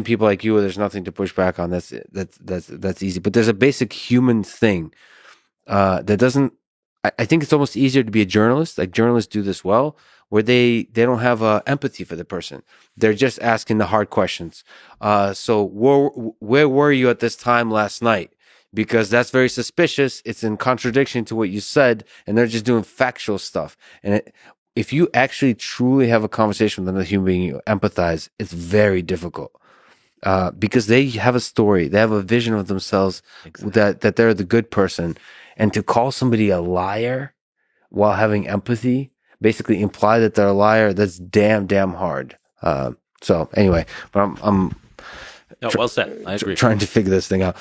people like you, there's nothing to push back on. That's easy. But there's a basic human thing that doesn't. I think it's almost easier to be a journalist. Like journalists do this well, where they don't have empathy for the person. They're just asking the hard questions. So where were you at this time last night? Because that's very suspicious. It's in contradiction to what you said, and they're just doing factual stuff. And if you actually truly have a conversation with another human being, you empathize, it's very difficult. Because they have a story, they have a vision of themselves, that they're the good person. And to call somebody a liar while having empathy, basically imply that they're a liar, that's damn hard. So anyway, but I'm well said. I agree. Trying to figure this thing out.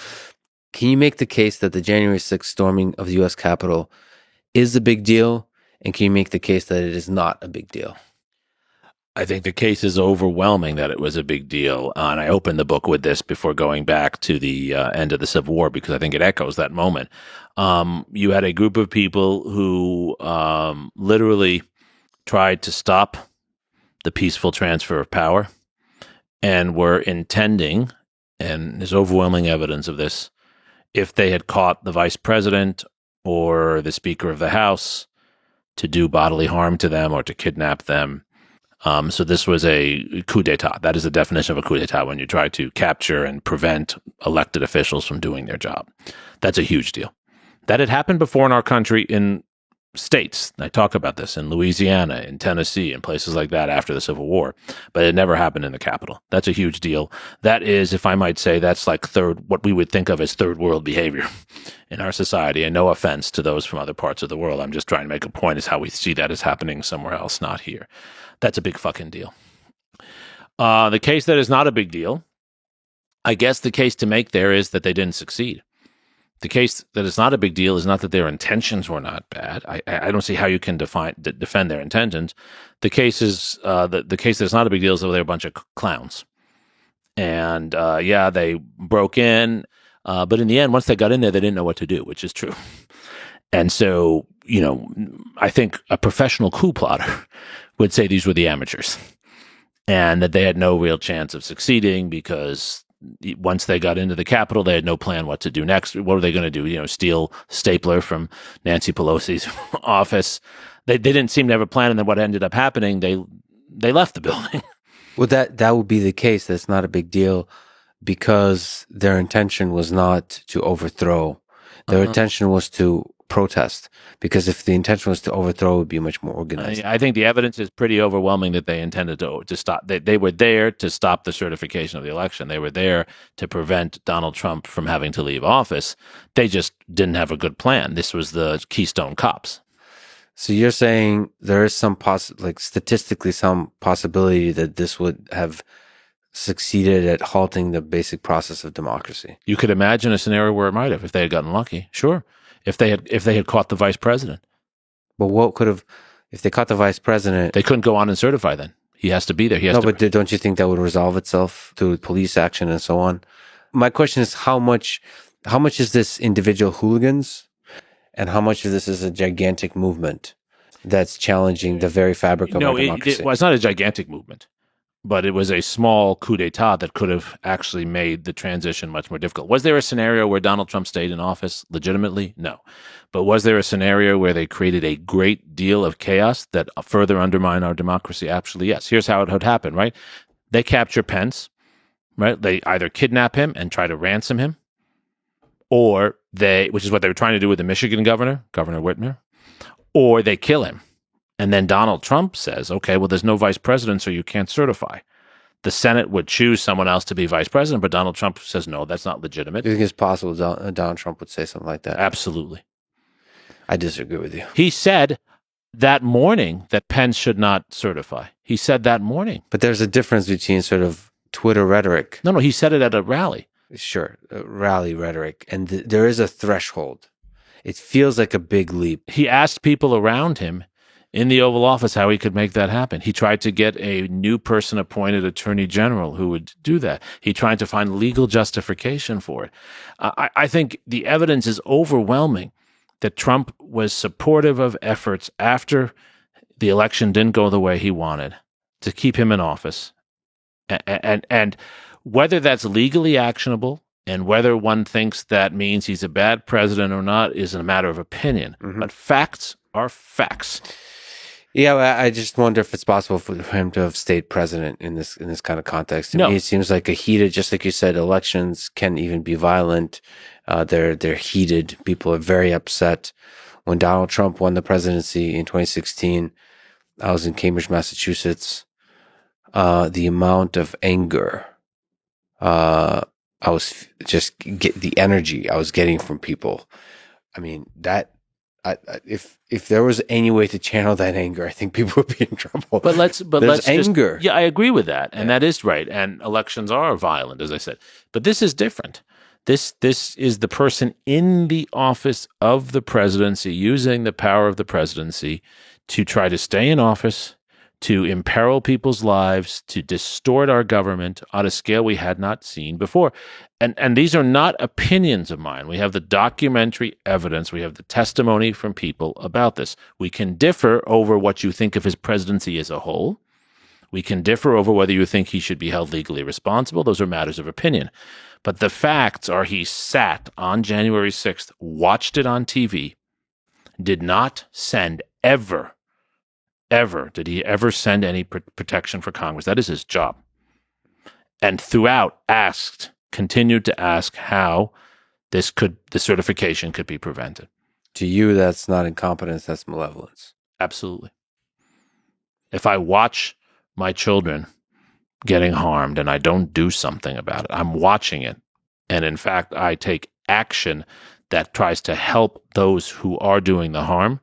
Can you make the case that the January 6th storming of the U.S. Capitol is a big deal? And can you make the case that it is not a big deal? I think the case is overwhelming that it was a big deal. And I opened the book with this before going back to the end of the Civil War, because I think it echoes that moment. You had a group of people who literally tried to stop the peaceful transfer of power and were intending, and there's overwhelming evidence of this, if they had caught the vice president or the Speaker of the House, to do bodily harm to them or to kidnap them. So this was a coup d'etat. That is the definition of a coup d'etat, when you try to capture and prevent elected officials from doing their job. That's a huge deal. That had happened before in our country in states. I talk about this in Louisiana, in Tennessee, and places like that after the Civil War, but it never happened in the Capitol. That's a huge deal. That is, if I might say, that's like what we would think of as third world behavior in our society. And no offense to those from other parts of the world. I'm just trying to make a point as how we see that as happening somewhere else, not here. That's a big fucking deal. The case that is not a big deal, I guess the case to make there is that they didn't succeed. The case that is not a big deal is not that their intentions were not bad. I don't see how you can defend their intentions. The case is the case that's not a big deal is that they're a bunch of clowns. And they broke in, but in the end, once they got in there, they didn't know what to do, which is true. And so, I think a professional coup plotter would say these were the amateurs, and that they had no real chance of succeeding because once they got into the Capitol, they had no plan what to do next. What were they going to do? Steal stapler from Nancy Pelosi's office? They didn't seem to have a plan, and then what ended up happening, they left the building. Well, that would be the case. That's not a big deal because their intention was not to overthrow. Their intention was to protest, because if the intention was to overthrow, it would be much more organized. I think the evidence is pretty overwhelming that they intended to stop. They were there to stop the certification of the election. They were there to prevent Donald Trump from having to leave office. They just didn't have a good plan. This was the Keystone Cops. So you're saying there is some statistically some possibility that this would have succeeded at halting the basic process of democracy. You could imagine a scenario where it might have, if they had gotten lucky. Sure. If they had caught the vice president. But what could have, if they caught the vice president? They couldn't go on and certify then. He has to be there. But don't you think that would resolve itself through police action and so on? My question is how much is this individual hooligans and how much of this is a gigantic movement that's challenging the very fabric of our democracy? It's not a gigantic movement. But it was a small coup d'etat that could have actually made the transition much more difficult. Was there a scenario where Donald Trump stayed in office legitimately? No. But was there a scenario where they created a great deal of chaos that further undermined our democracy? Absolutely, yes. Here's how it would happen, right? They capture Pence, right? They either kidnap him and try to ransom him, or which is what they were trying to do with the Michigan governor, Governor Whitmer, or they kill him. And then Donald Trump says, okay, well, there's no vice president, so you can't certify. The Senate would choose someone else to be vice president, but Donald Trump says, no, that's not legitimate. Do you think it's possible Donald Trump would say something like that? Absolutely. I disagree with you. He said that morning that Pence should not certify. He said that morning. But there's a difference between sort of Twitter rhetoric. No, he said it at a rally. Sure, rally rhetoric. And there is a threshold. It feels like a big leap. He asked people around him in the Oval Office how he could make that happen. He tried to get a new person appointed attorney general who would do that. He tried to find legal justification for it. I think the evidence is overwhelming that Trump was supportive of efforts after the election didn't go the way he wanted to keep him in office. And Whether that's legally actionable and whether one thinks that means he's a bad president or not is a matter of opinion. Mhm. But facts are facts. Yeah, well, I just wonder if it's possible for him to have stayed president in this kind of context. To No. me, it seems like a heated, just like you said, elections can even be violent. They're heated. People are very upset. When Donald Trump won the presidency in 2016, I was in Cambridge, Massachusetts. The amount of anger, I was just get the energy I was getting from people. I mean, if there was any way to channel that anger, I think people would be in trouble. But let's anger. Yeah, I agree with that, and that is right. And elections are violent, as I said. But this is different. This is the person in the office of the presidency using the power of the presidency to try to stay in office, to imperil people's lives, to distort our government on a scale we had not seen before. And these are not opinions of mine. We have the documentary evidence. We have the testimony from people about this. We can differ over what you think of his presidency as a whole. We can differ over whether you think he should be held legally responsible. Those are matters of opinion. But the facts are he sat on January 6th, watched it on TV, did not send ever did he ever send any protection for Congress. That is his job. And throughout continued to ask how the certification could be prevented. To you, that's not incompetence, that's malevolence. Absolutely. If I watch my children getting harmed and I don't do something about it, I'm watching it. And in fact, I take action that tries to help those who are doing the harm.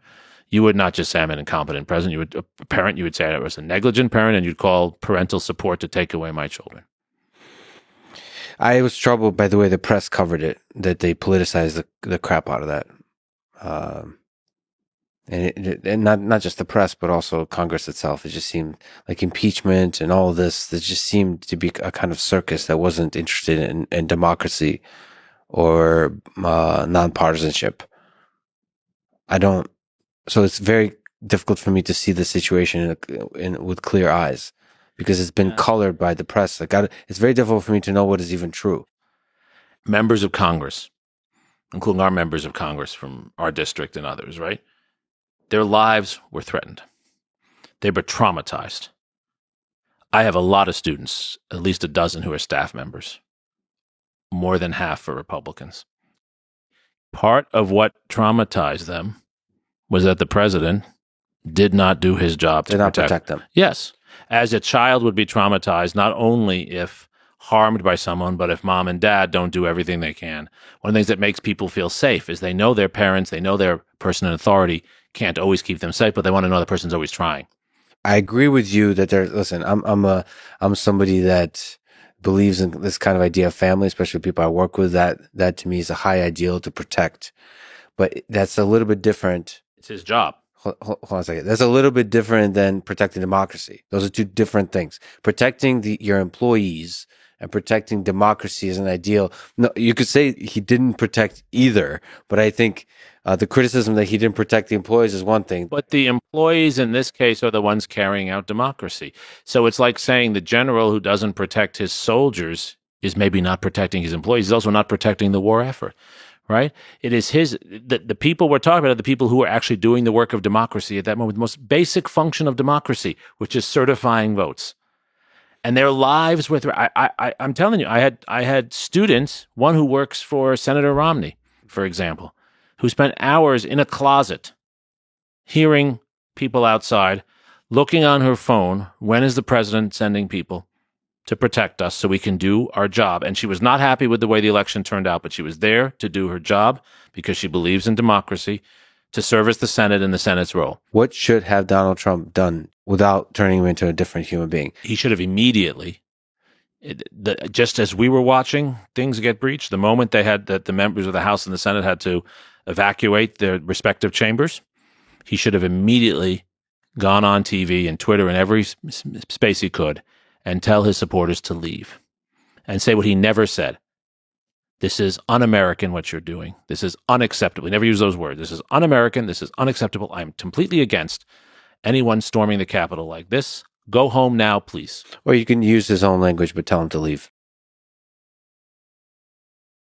You would not just say I'm an incompetent president. You would say I was a negligent parent, and you'd call parental support to take away my children. I was troubled by the way the press covered it, that they politicized the crap out of that. And not just the press, but also Congress itself. It just seemed like impeachment and all of this. It just seemed to be a kind of circus that wasn't interested in democracy or nonpartisanship. So it's very difficult for me to see the situation with clear eyes because it's been colored by the press. It's very difficult for me to know what is even true. Members of Congress, including our members of Congress from our district and others, right? Their lives were threatened. They were traumatized. I have a lot of students, at least a dozen who are staff members, more than half are Republicans. Part of what traumatized them was that the president did not do his job to protect them. Yes. As a child would be traumatized, not only if harmed by someone, but if mom and dad don't do everything they can. One of the things that makes people feel safe is they know their parents, they know their person in authority can't always keep them safe, but they want to know the person's always trying. I agree with you that listen, I'm somebody that believes in this kind of idea of family, especially people I work with. That to me is a high ideal to protect. But that's a little bit different. It's his job. Hold on a second. That's a little bit different than protecting democracy. Those are two different things. Protecting your employees and protecting democracy is an ideal. No, you could say he didn't protect either, but I think the criticism that he didn't protect the employees is one thing. But the employees in this case are the ones carrying out democracy. So it's like saying the general who doesn't protect his soldiers is maybe not protecting his employees. He's also not protecting the war effort. Right? It is the people we're talking about are the people who are actually doing the work of democracy at that moment, the most basic function of democracy, which is certifying votes. And their lives were I'm telling you, I had students, one who works for Senator Romney, for example, who spent hours in a closet hearing people outside, looking on her phone, when is the president sending people to protect us so we can do our job. And she was not happy with the way the election turned out, but she was there to do her job because she believes in democracy, to service the Senate and the Senate's role. What should have Donald Trump done without turning him into a different human being? He should have immediately, just as we were watching things get breached, the moment the members of the House and the Senate had to evacuate their respective chambers, he should have immediately gone on TV and Twitter and every space he could and tell his supporters to leave and say what he never said. This is un-American what you're doing. This is unacceptable. He never used those words. This is un-American. This is unacceptable. I'm completely against anyone storming the Capitol like this. Go home now, please. Or you can use his own language, but tell him to leave.